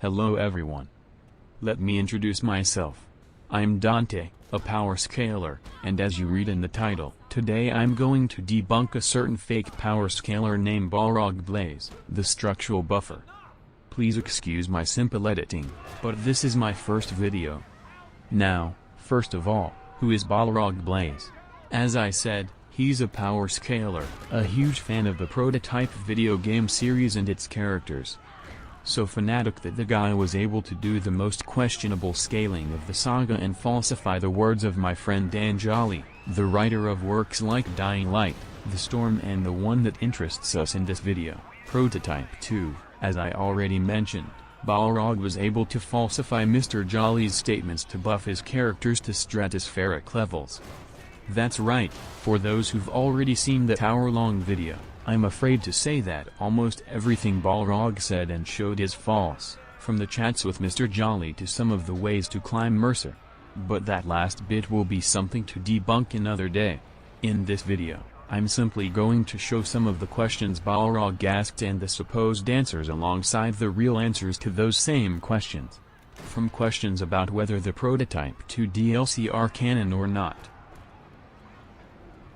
Hello everyone. Let me introduce myself. I'm Dante, a power scaler, and as you read in the title, today I'm going to debunk a certain fake power scaler named Balrog Blaze, the structural buffer. Please excuse my simple editing, but this is my first video. Now, first of all, who is Balrog Blaze? As I said, he's a power scaler, a huge fan of the Prototype video game series and its characters. So fanatic that the guy was able to do the most questionable scaling of the saga and falsify the words of my friend Dan Jolly, the writer of works like Dying Light, The Storm and the one that interests us in this video, Prototype 2. As I already mentioned, Balrog was able to falsify Mr. Jolly's statements to buff his characters to stratospheric levels. That's right, for those who've already seen that hour-long video, I'm afraid to say that almost everything Balrog said and showed is false, from the chats with Mr. Jolly to some of the ways to climb Mercer. But that last bit will be something to debunk another day. In this video, I'm simply going to show some of the questions Balrog asked and the supposed answers alongside the real answers to those same questions. From questions about whether the Prototype 2 DLC are canon or not,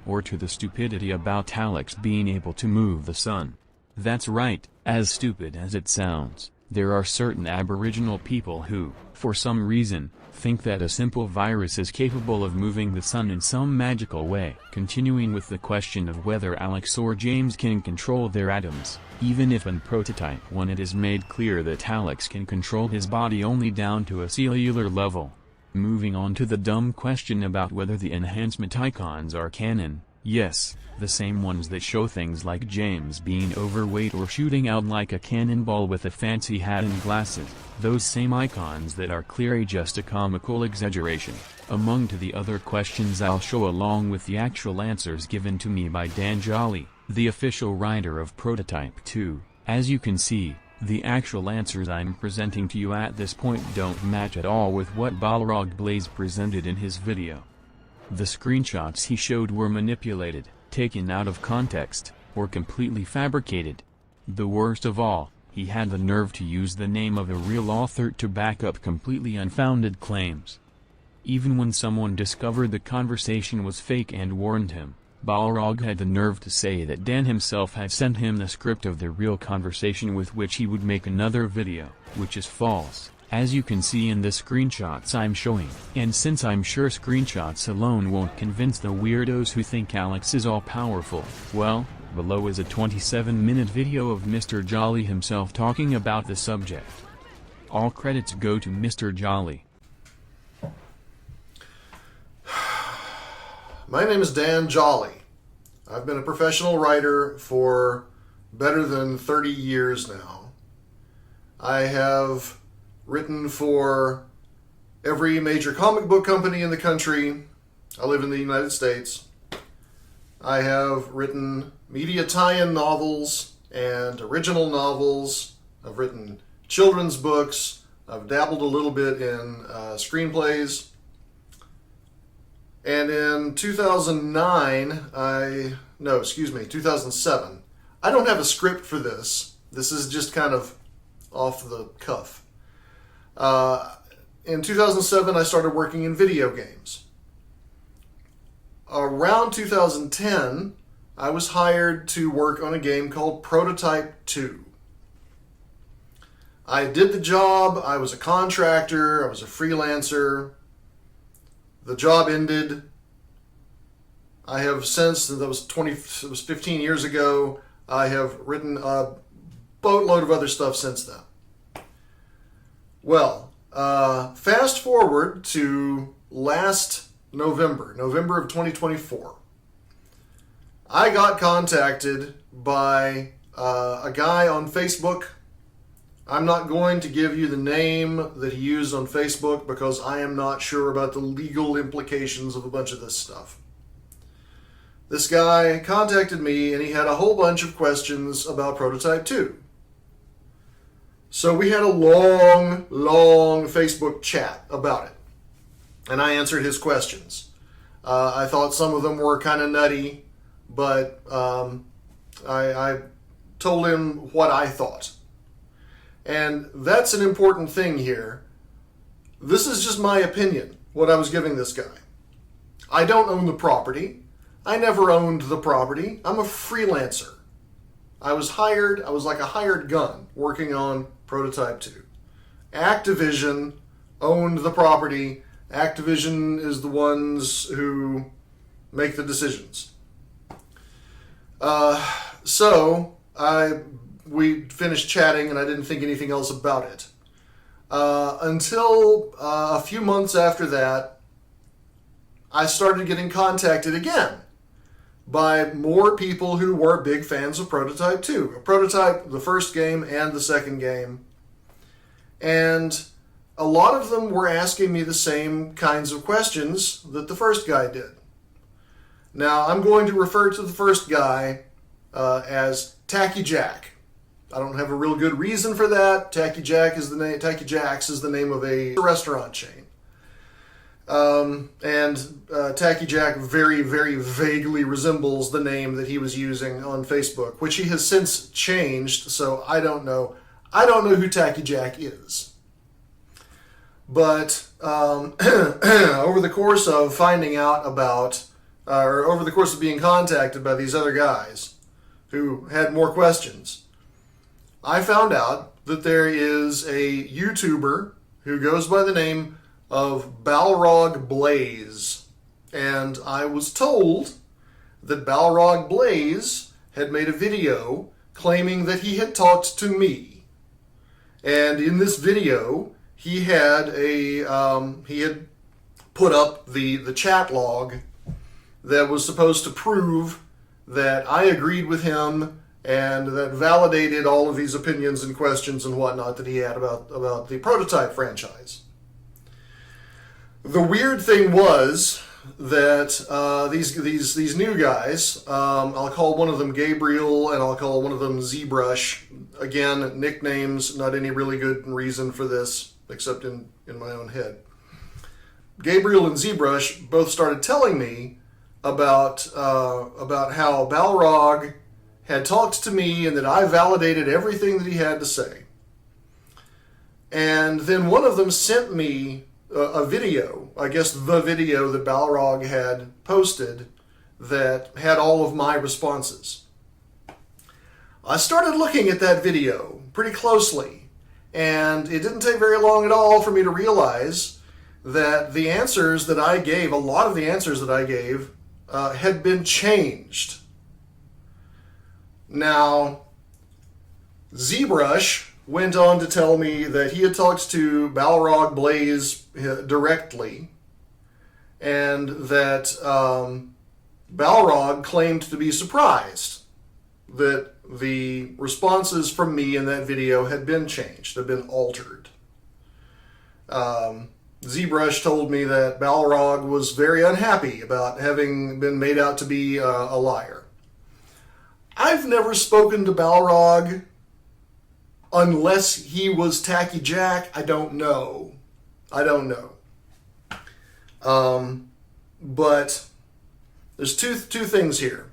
or to the stupidity about Alex being able to move the sun. That's right, as stupid as it sounds, there are certain Aboriginal people who, for some reason, think that a simple virus is capable of moving the sun in some magical way. Continuing with the question of whether Alex or James can control their atoms, even if in Prototype 1 it is made clear that Alex can control his body only down to a cellular level. Moving on to the dumb question about whether the enhancement icons are canon. Yes, the same ones that show things like James being overweight or shooting out like a cannonball with a fancy hat and glasses, those same icons that are clearly just a comical exaggeration. Among to the other questions I'll show along with the actual answers given to me by Dan Jolly, the official writer of Prototype 2, as you can see, the actual answers I'm presenting to you at this point don't match at all with what Balrog Blaze presented in his video. The screenshots he showed were manipulated, taken out of context, or completely fabricated. The worst of all, he had the nerve to use the name of a real author to back up completely unfounded claims. Even when someone discovered the conversation was fake and warned him, Balrog had the nerve to say that Dan himself had sent him the script of the real conversation with which he would make another video, which is false, as you can see in the screenshots I'm showing. And since I'm sure screenshots alone won't convince the weirdos who think Alex is all-powerful, well, below is a 27-minute video of Mr. Jolly himself talking about the subject. All credits go to Mr. Jolly. My name is Dan Jolly. I've been a professional writer for better than 30 years now. I have written for every major comic book company in the country. I live in the United States. I have written media tie-in novels and original novels. I've written children's books. I've dabbled a little bit in screenplays. And in 2007, I don't have a script for this. This is just kind of off the cuff. In 2007, I started working in video games. Around 2010, I was hired to work on a game called Prototype 2. I did the job. I was a contractor. I was a freelancer. The job ended. I have since, it was 15 years ago, I have written a boatload of other stuff since then. Well, fast forward to last November of 2024. I got contacted by a guy on Facebook. I'm not going to give you the name that he used on Facebook because I am not sure about the legal implications of a bunch of this stuff. This guy contacted me and he had a whole bunch of questions about Prototype 2. So we had a long Facebook chat about it. And I answered his questions. I thought some of them were kind of nutty, but I told him what I thought. And that's an important thing here. This is just my opinion, what I was giving this guy. I don't own the property. I never owned the property. I'm a freelancer. I was hired. I was like a hired gun working on Prototype 2. Activision owned the property. Activision is the ones who make the decisions. We finished chatting and I didn't think anything else about it. Until a few months after that, I started getting contacted again by more people who were big fans of Prototype 2. Prototype, the first game and the second game. And a lot of them were asking me the same kinds of questions that the first guy did. Now, I'm going to refer to the first guy as Tacky Jack. I don't have a real good reason for that. Tacky Jack's is the name of a restaurant chain. Tacky Jack very, very vaguely resembles the name that he was using on Facebook, which he has since changed, so I don't know. I don't know who Tacky Jack is. But over the course of finding out about, or over the course of being contacted by these other guys who had more questions, I found out that there is a YouTuber who goes by the name of Balrog Blaze. And I was told that Balrog Blaze had made a video claiming that he had talked to me. And in this video, he had put up the chat log that was supposed to prove that I agreed with him and that validated all of these opinions and questions and whatnot that he had about the Prototype franchise. The weird thing was that these new guys, I'll call one of them Gabriel and I'll call one of them ZBrush. Again, nicknames, not any really good reason for this except in my own head. Gabriel and ZBrush both started telling me about how Balrog had talked to me and that I validated everything that he had to say. And then one of them sent me a video, I guess the video that Balrog had posted that had all of my responses. I started looking at that video pretty closely, and it didn't take very long at all for me to realize that the answers that I gave, a lot of the answers that I gave, had been changed. Now, ZBrush went on to tell me that he had talked to Balrog Blaze directly, and that Balrog claimed to be surprised that the responses from me in that video had been changed, had been altered. ZBrush told me that Balrog was very unhappy about having been made out to be a liar. I've never spoken to Balrog unless he was Tacky Jack. I don't know. But there's two things here.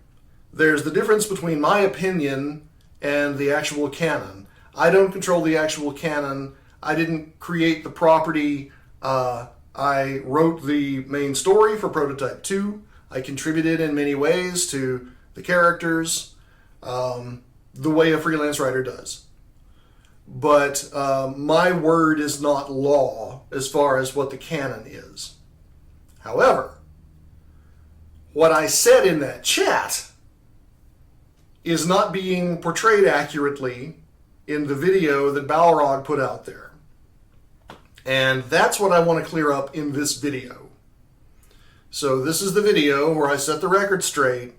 There's the difference between my opinion and the actual canon. I don't control the actual canon. I didn't create the property. I wrote the main story for Prototype 2. I contributed in many ways to the characters, the way a freelance writer does. But my word is not law as far as what the canon is. However, what I said in that chat is not being portrayed accurately in the video that Balrog put out there. And that's what I want to clear up in this video. So this is the video where I set the record straight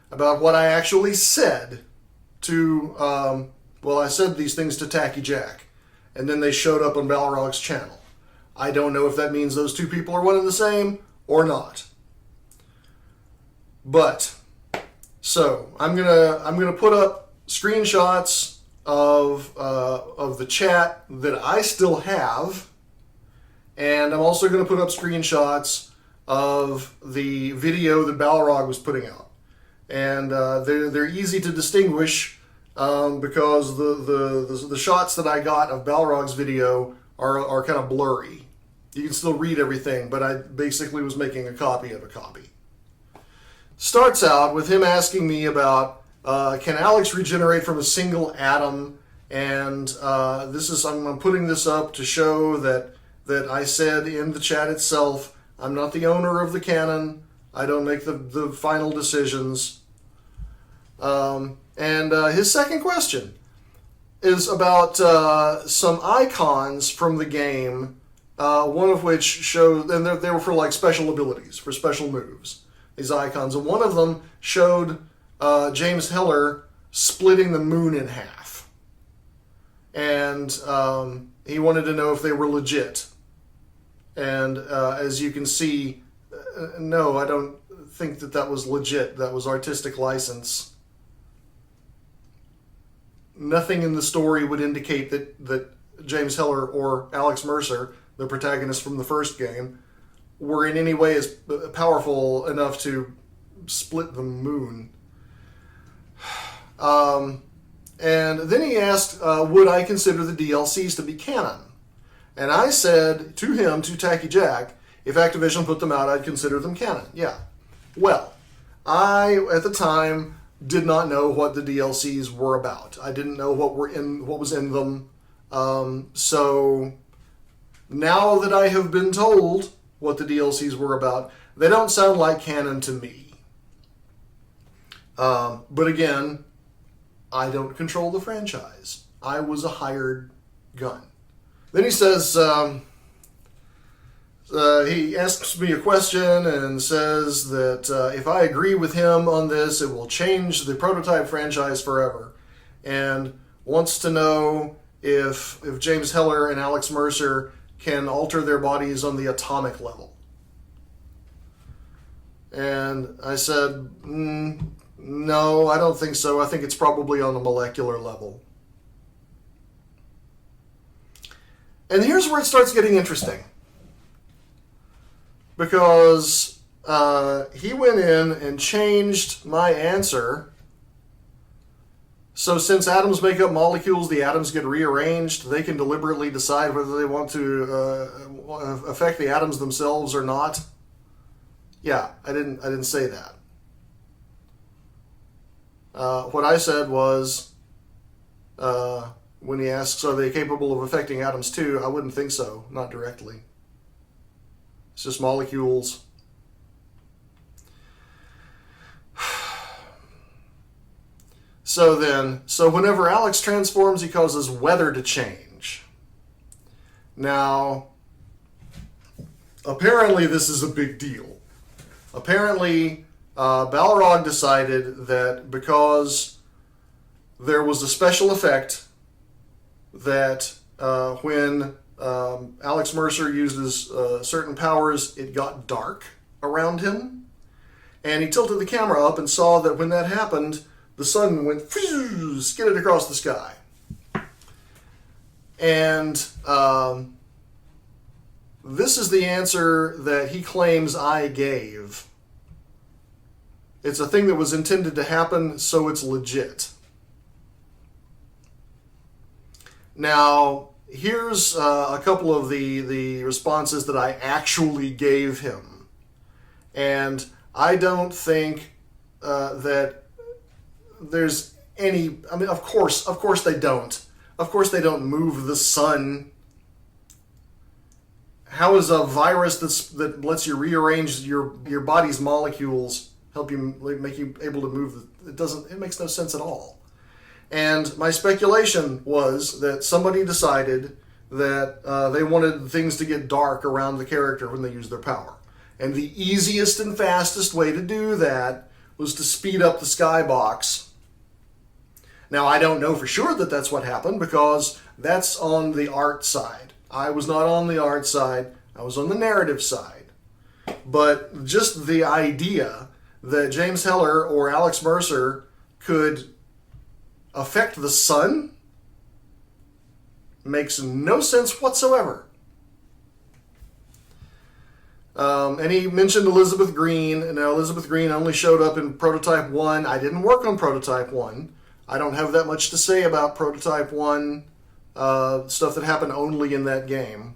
about what I actually said to, I said these things to Tacky Jack, and then they showed up on Balrog's channel. I don't know if that means those two people are one and the same or not. But, so, I'm gonna put up screenshots of the chat that I still have, and I'm also going to put up screenshots of the video that Balrog was putting out. And they're easy to distinguish because the shots that I got of Balrog's video are kind of blurry. You can still read everything, but I basically was making a copy of a copy. Starts out with him asking me about can Alex regenerate from a single atom, and I'm putting this up to show that I said in the chat itself, I'm not the owner of the canon. I don't make the final decisions. And his second question is about some icons from the game, one of which showed, and they were for like special abilities, for special moves, these icons. And one of them showed James Heller splitting the moon in half. And he wanted to know if they were legit. And as you can see, no, I don't think that was legit. That was artistic license. Nothing in the story would indicate that James Heller or Alex Mercer, the protagonist from the first game, were in any way as powerful enough to split the moon. And then he asked, would I consider the DLCs to be canon? And I said to him, to Tacky Jack, if Activision put them out, I'd consider them canon. Yeah. Well, I, at the time, did not know what the DLCs were about. I didn't know what was in them. So now that I have been told what the DLCs were about, they don't sound like canon to me. But again, I don't control the franchise. I was a hired gun. Then he says, he asks me a question and says that if I agree with him on this, it will change the Prototype franchise forever. And wants to know if James Heller and Alex Mercer can alter their bodies on the atomic level. And I said, no, I don't think so. I think it's probably on the molecular level. And here's where it starts getting interesting. Because he went in and changed my answer. So since atoms make up molecules, the atoms get rearranged. They can deliberately decide whether they want to affect the atoms themselves or not. Yeah, I didn't say that. What I said was, when he asks, are they capable of affecting atoms too? I wouldn't think so, not directly. It's just molecules. So whenever Alex transforms, he causes weather to change. Now, apparently this is a big deal. Apparently, Balrog decided that because there was a special effect that when Alex Mercer uses certain powers, it got dark around him. And he tilted the camera up and saw that when that happened, the sun went skidded across the sky. And this is the answer that he claims I gave. It's a thing that was intended to happen, so it's legit. Now, here's a couple of the responses that I actually gave him. And I don't think that there's any... I mean, of course they don't. Of course they don't move the sun. How is a virus that lets you rearrange your body's molecules help you make you able to move? It makes no sense at all. And my speculation was that somebody decided that they wanted things to get dark around the character when they use their power. And the easiest and fastest way to do that was to speed up the skybox. Now, I don't know for sure that that's what happened because that's on the art side. I was not on the art side. I was on the narrative side. But just the idea that James Heller or Alex Mercer could affect the sun makes no sense whatsoever. And he mentioned Elizabeth Green. Now, Elizabeth Green only showed up in Prototype 1. I didn't work on Prototype 1. I don't have that much to say about Prototype 1, stuff that happened only in that game.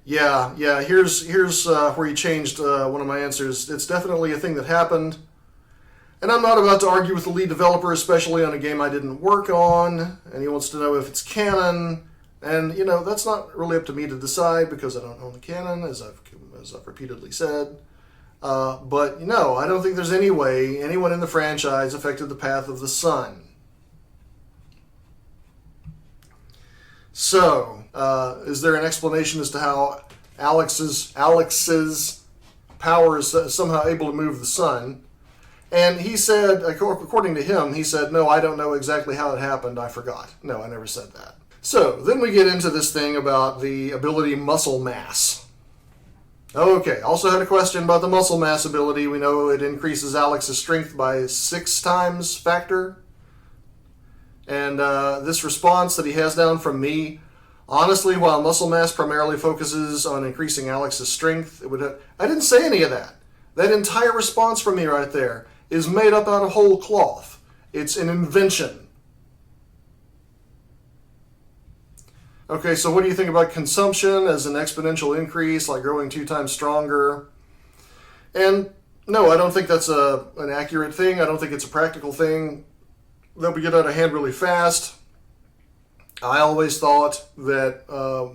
Yeah, here's where he changed one of my answers. It's definitely a thing that happened. And I'm not about to argue with the lead developer, especially on a game I didn't work on. And he wants to know if it's canon. And, that's not really up to me to decide because I don't own the canon, as I've repeatedly said. But, I don't think there's any way anyone in the franchise affected the path of the sun. So, is there an explanation as to how Alex's power is somehow able to move the sun? And he said, according to him, he said, no, I don't know exactly how it happened. I forgot. No, I never said that. So, then we get into this thing about the ability muscle mass. Okay, also had a question about the muscle mass ability. We know it increases Alex's strength by 6 times factor. And this response that he has down from me, honestly, while muscle mass primarily focuses on increasing Alex's strength, I didn't say any of that. That entire response from me right there is made up out of whole cloth. It's an invention. Okay, so what do you think about consumption as an exponential increase, like growing 2 times stronger? And no, I don't think that's an accurate thing. I don't think it's a practical thing. They'll get out of hand really fast. I always thought that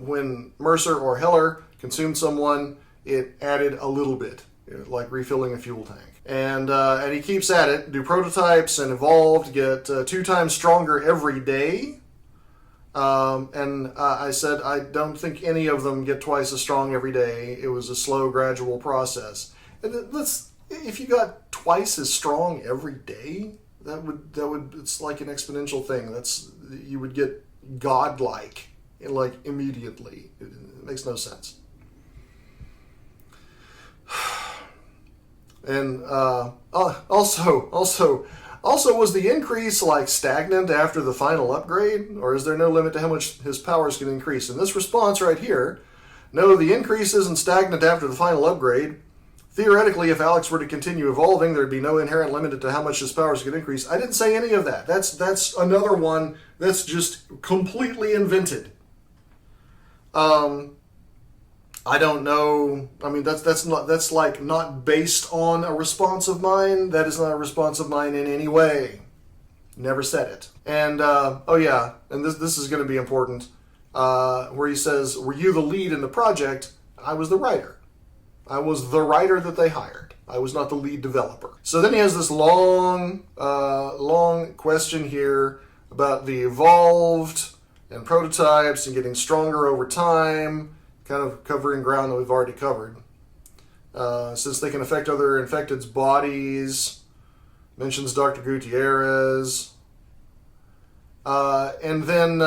when Mercer or Heller consumed someone, it added a little bit, like refilling a fuel tank. And he keeps at it. Do prototypes and evolved get 2 times stronger every day? I said I don't think any of them get twice as strong every day. It was a slow, gradual process. And if you got twice as strong every day, that would it's like an exponential thing. You would get godlike like immediately. It makes no sense. And also, was the increase like stagnant after the final upgrade, or is there no limit to how much his powers can increase? In this response right here, no, the increase isn't stagnant after the final upgrade. Theoretically, if Alex were to continue evolving, there'd be no inherent limit to how much his powers could increase. I didn't say any of that. That's another one that's just completely invented. I don't know. I mean, that's not based on a response of mine. That is not a response of mine in any way. Never said it. And and this is going to be important. Where he says, "Were you the lead in the project?" I was the writer. I was the writer that they hired. I was not the lead developer. So then he has this long question here about the evolved and prototypes and getting stronger over time, kind of covering ground that we've already covered. Since they can affect other infected's bodies, mentions Dr. Gutierrez. And then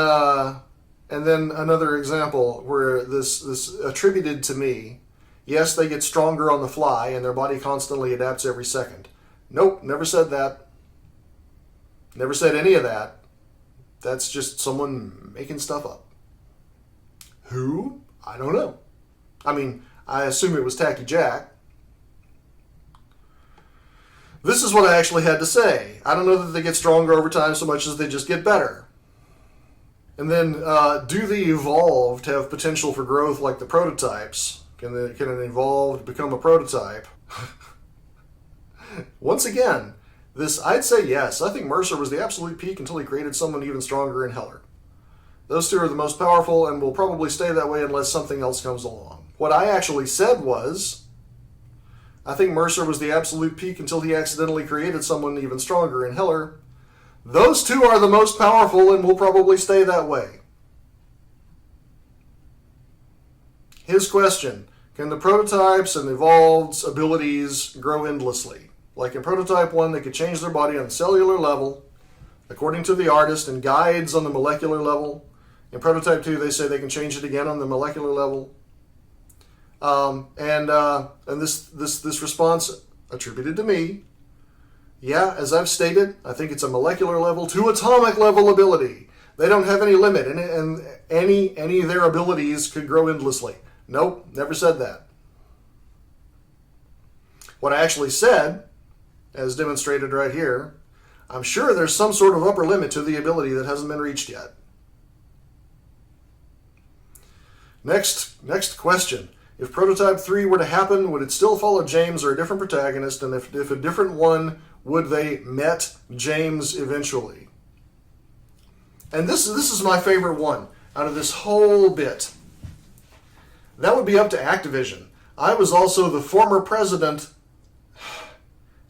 another example where this attributed to me. Yes, they get stronger on the fly, and their body constantly adapts every second. Nope, never said that. Never said any of that. That's just someone making stuff up. Who? I don't know. I mean, I assume it was Tacky Jack. This is what I actually had to say. I don't know that they get stronger over time so much as they just get better. And then, do the evolved have potential for growth like the prototypes? Can an evolved become a prototype? Once again, I'd say yes. I think Mercer was the absolute peak until he created someone even stronger in Heller. Those two are the most powerful and will probably stay that way unless something else comes along. What I actually said was, I think Mercer was the absolute peak until he accidentally created someone even stronger in Heller. Those two are the most powerful and will probably stay that way. His question, can the prototypes and evolved's abilities grow endlessly? Like in Prototype 1, they could change their body on the cellular level, according to the artist, and guides on the molecular level. In Prototype 2, they say they can change it again on the molecular level. And this response attributed to me, yeah, as I've stated, I think it's a molecular level to atomic level ability. They don't have any limit, and any of their abilities could grow endlessly. Nope, never said that. What I actually said as demonstrated right here, I'm sure there's some sort of upper limit to the ability that hasn't been reached yet. Next question. If Prototype 3 were to happen, would it still follow James or a different protagonist? And if a different one, would they met James eventually? And this is my favorite one out of this whole bit. That would be up to Activision. I was also the former president.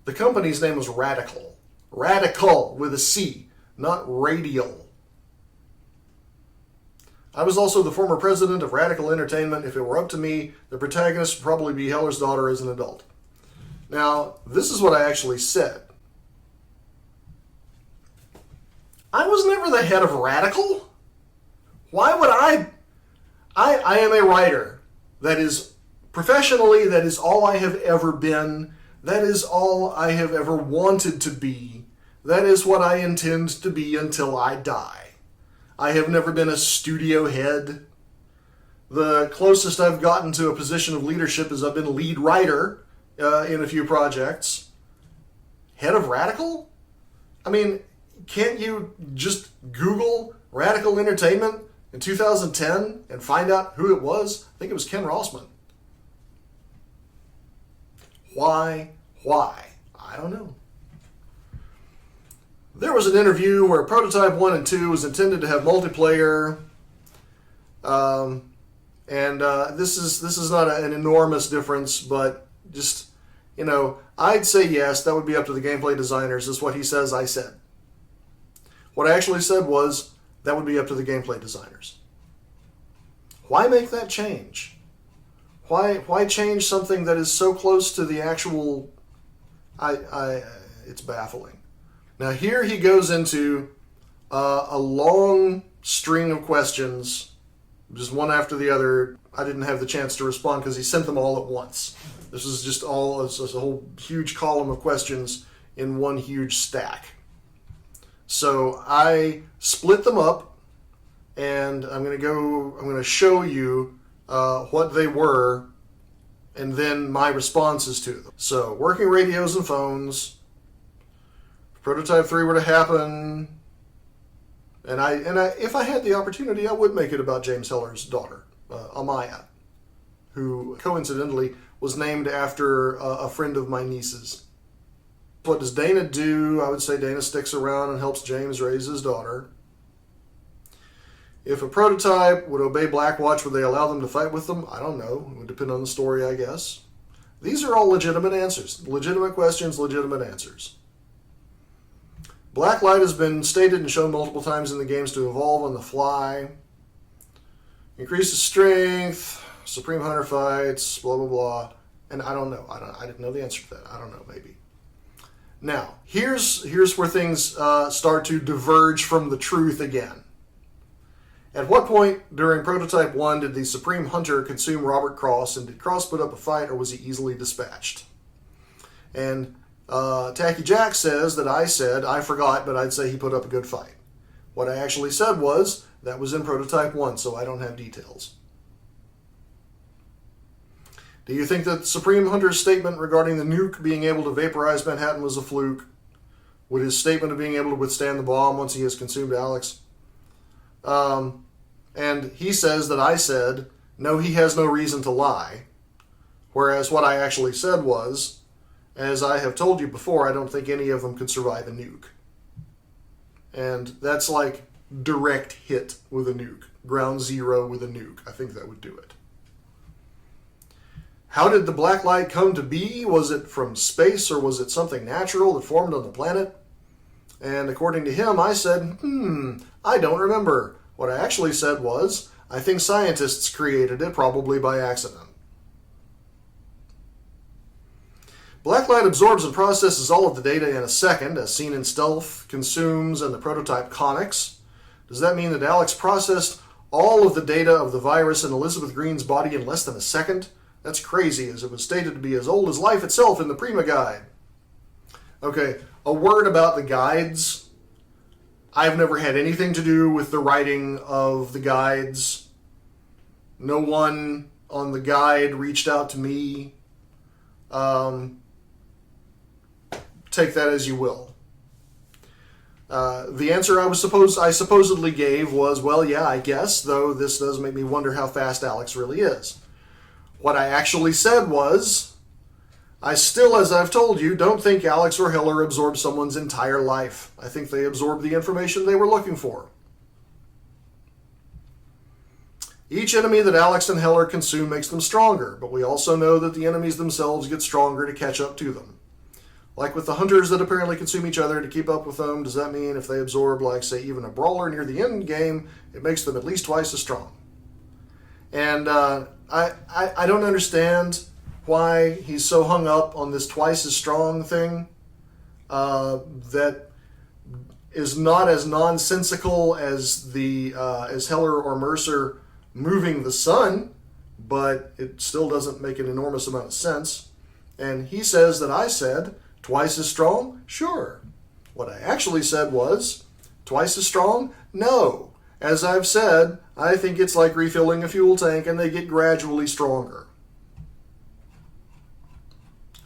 The company's name was Radical. Radical with a C, not Radial. I was also the former president of Radical Entertainment. If it were up to me, the protagonist would probably be Heller's daughter as an adult. Now, this is what I actually said. I was never the head of Radical. Why would I am a writer. That is, professionally, that is all I have ever been. That is all I have ever wanted to be. That is what I intend to be until I die. I have never been a studio head. The closest I've gotten to a position of leadership is I've been lead writer in a few projects. Head of Radical? I mean, can't you just Google Radical Entertainment in 2010 and find out who it was? I think it was Ken Rossman. Why? I don't know. There was an interview where Prototype 1 and 2 was intended to have multiplayer, and this is not an enormous difference, but just, I'd say yes, that would be up to the gameplay designers, is what he says I said. What I actually said was, that would be up to the gameplay designers. Why make that change? Why change something that is so close to the actual... it's baffling. Now here he goes into a long string of questions, just one after the other. I didn't have the chance to respond because he sent them all at once. This is just a whole huge column of questions in one huge stack. So I split them up, and I'm going to show you what they were, and then my responses to them. So, working radios and phones. If Prototype 3 were to happen, and if I had the opportunity, I would make it about James Heller's daughter, Amaya, who coincidentally was named after a friend of my niece's. What does Dana do? I would say Dana sticks around and helps James raise his daughter. If a prototype would obey Blackwatch, would they allow them to fight with them? I don't know. It would depend on the story, I guess. These are all legitimate answers. Legitimate questions, legitimate answers. Blacklight has been stated and shown multiple times in the games to evolve on the fly. Increases strength, Supreme Hunter fights, blah, blah, blah. And I don't know. I didn't know the answer to that. I don't know, maybe. Now, here's where things start to diverge from the truth again. At what point during Prototype 1 did the Supreme Hunter consume Robert Cross, and did Cross put up a fight, or was he easily dispatched? And Tacky Jack says that I forgot, but I'd say he put up a good fight. What I actually said was, that was in Prototype 1, so I don't have details. Do you think that Supreme Hunter's statement regarding the nuke being able to vaporize Manhattan was a fluke? Would his statement of being able to withstand the bomb once he has consumed Alex? And he says that I said, no, he has no reason to lie. Whereas what I actually said was, as I have told you before, I don't think any of them could survive a nuke. And that's like direct hit with a nuke. Ground zero with a nuke. I think that would do it. How did the black light come to be? Was it from space, or was it something natural that formed on the planet? And according to him, I said, I don't remember. What I actually said was, I think scientists created it, probably by accident. Blacklight absorbs and processes all of the data in a second, as seen in Stealth, Consumes, and the Prototype comics. Does that mean that Alex processed all of the data of the virus in Elizabeth Green's body in less than a second? That's crazy, as it was stated to be as old as life itself in the Prima Guide. Okay, a word about the guides. I've never had anything to do with the writing of the guides. No one on the guide reached out to me. To take that as you will. The answer I supposedly gave was, well, yeah, I guess, though this does make me wonder how fast Alex really is. What I actually said was, I still, as I've told you, don't think Alex or Heller absorbed someone's entire life. I think they absorbed the information they were looking for. Each enemy that Alex and Heller consume makes them stronger, but we also know that the enemies themselves get stronger to catch up to them. Like with the hunters that apparently consume each other to keep up with them, does that mean if they absorb, like, say, even a brawler near the end game, it makes them at least twice as strong? And I don't understand why he's so hung up on this twice as strong thing that is not as nonsensical as as Heller or Mercer moving the sun, but it still doesn't make an enormous amount of sense. And he says that I said, twice as strong? Sure. What I actually said was, twice as strong? No. As I've said, I think it's like refilling a fuel tank and they get gradually stronger.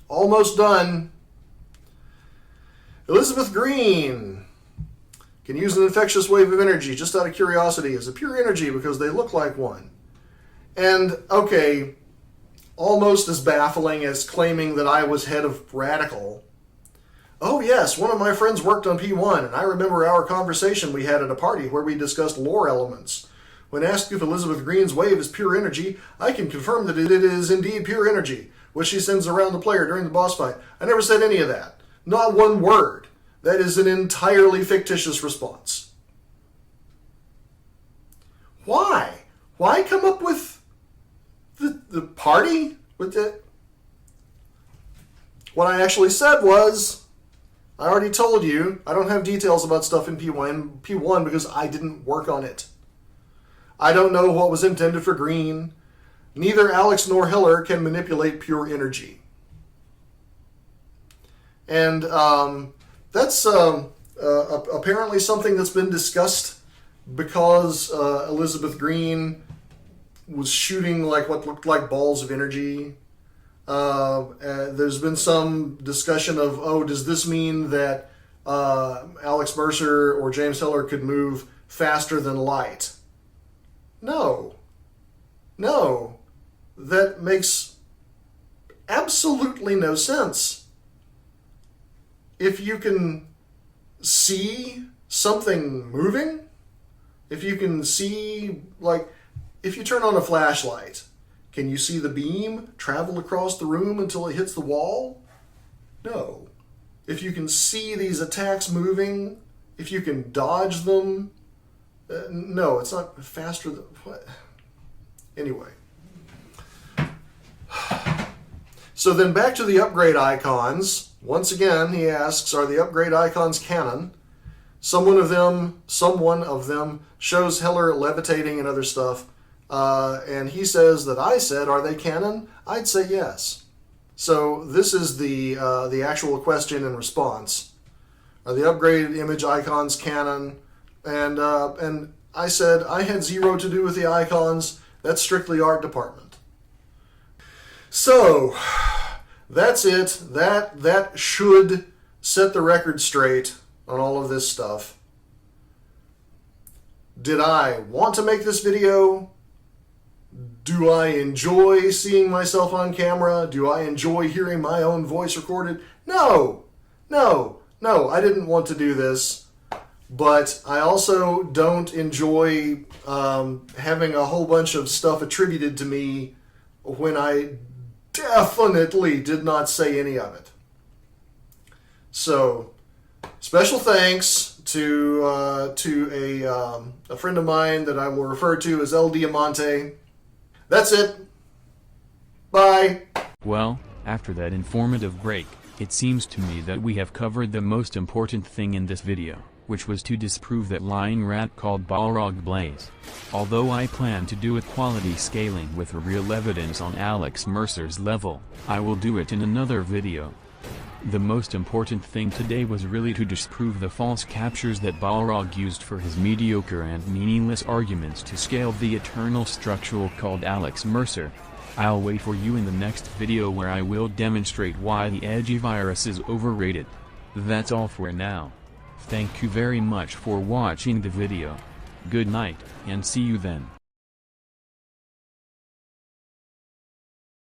Almost done. Elizabeth Green can use an infectious wave of energy just out of curiosity as a pure energy because they look like one. And, okay, almost as baffling as claiming that I was head of Radical. Oh yes, one of my friends worked on P1, and I remember our conversation we had at a party where we discussed lore elements. When asked if Elizabeth Green's wave is pure energy, I can confirm that it is indeed pure energy, which she sends around the player during the boss fight. I never said any of that. Not one word. That is an entirely fictitious response. Why? Why come up with the party with it? What I actually said was, I already told you, I don't have details about stuff in P1 because I didn't work on it. I don't know what was intended for Green. Neither Alex nor Heller can manipulate pure energy. And that's apparently something that's been discussed because Elizabeth Green was shooting like what looked like balls of energy. There's been some discussion of, oh, does this mean that Alex Mercer or James Heller could move faster than light? No. No. That makes absolutely no sense. If you can see something moving, if you can see, like, if you turn on a flashlight, can you see the beam travel across the room until it hits the wall? No. If you can see these attacks moving, if you can dodge them, no, it's not faster than... What? Anyway. So then back to the upgrade icons. Once again, he asks, are the upgrade icons canon? Someone of them shows Heller levitating and other stuff. And he says that I said, are they canon? I'd say yes. So this is the actual question and response. Are the upgraded image icons canon? And I said I had zero to do with the icons. That's strictly art department. So that's it. That should set the record straight on all of this stuff. Did I want to make this video? Do I enjoy seeing myself on camera? Do I enjoy hearing my own voice recorded? No, I didn't want to do this. But I also don't enjoy having a whole bunch of stuff attributed to me when I definitely did not say any of it. So, special thanks to a friend of mine that I will refer to as El Diamante. That's it. Bye. Well, after that informative break, it seems to me that we have covered the most important thing in this video, which was to disprove that lying rat called Balrog Blaze. Although I plan to do equality scaling with real evidence on Alex Mercer's level, I will do it in another video. The most important thing today was really to disprove the false captures that Balrog used for his mediocre and meaningless arguments to scale the eternal structural called Alex Mercer. I'll wait for you in the next video where I will demonstrate why the edgy virus is overrated. That's all for now. Thank you very much for watching the video. Good night, and see you then.